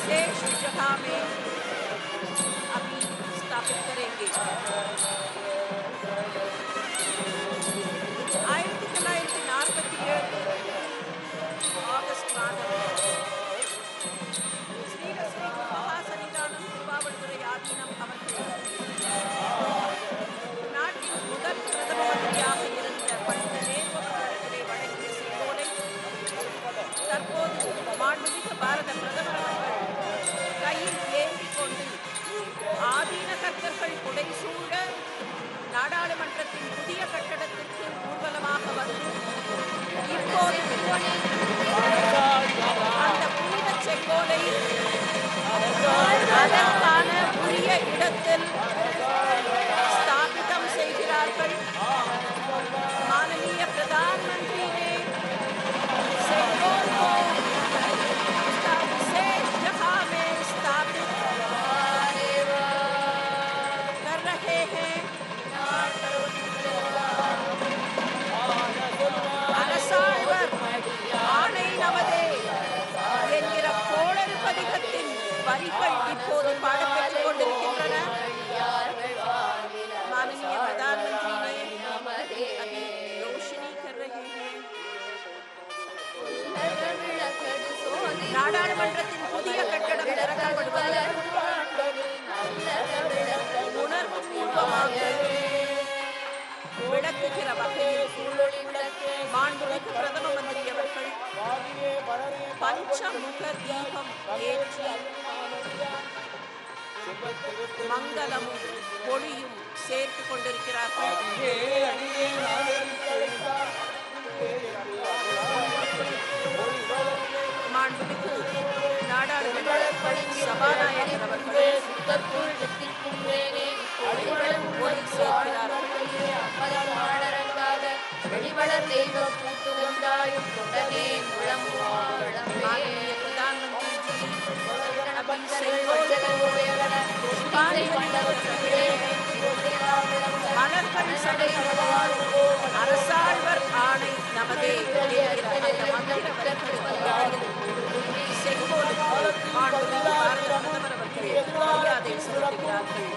विशेष जगह में अभी स्थापित करेंगे। 1947 ஆகஸ்ட் மாதம் ஸ்ரீரஸ்ரீ மகாசன்னிதானம் திருவாவடுதுறை ஆதீனம் அவர்கள் நாட்டின் முதல் பிரதம மந்திரியாக இருந்த பண்டித நேரு அவர்களிடத்திலே வழங்கிய செங்கோலை தற்போது மாண்புமிகு பாரத பிரதமர் அவர்கள் கையில் ஏந்திக் கொண்டு ஆதீன கர்த்தர்கள் புடைசூழ நாடாளுமன்றத்தின் புதிய கட்டடத்திற்கு ஊர்வலமாக வந்து இப்போது அந்த புனித செங்கோலை அதற்கான உரிய இடத்தில் ஸ்தாபிதம் செய்கிறார்கள்। माननीय प्रधानमंत्री ने सेंगोल को उसका विशेष जगह में स्थापित कर रहे हैं। அரசாழ்வர் ஆணை நமதே என்கிற கோளறு பதிகத்தின் வரிகள் இப்போது பாடப்பெற்றுக் கொண்டிருக்கின்றன। माननीय प्रधानमंत्री ने अभी रोशनी कर रहे हैं। நாடாளுமன்றத்தின் புதிய கட்டடம் திறக்கப்படுவது உணர்வு பூர்வமாக விளக்குகிற வகையில் மாண்புமிகு பிரதம மந்திரி அவர்கள் பஞ்சமுக தீபம் ஏற்றி மங்களமும் ஒளியும் சேர்த்து கொண்டிருக்கிறார்கள்। மாண்புமிகு நாடாளுமன்ற சபாநாயகர் அவர்கள் ஒளி சேர்க்கிறார்கள்। माननीय प्रधानमंत्री மலர்கள் சடைகளால் அரசாழ்வர் ஆணை நமதே செங்கோலுக்கு மாண்புமிகு பாரத பிரதமர் அவர்கள் மரியாதை செலுத்துகிறார்கள்।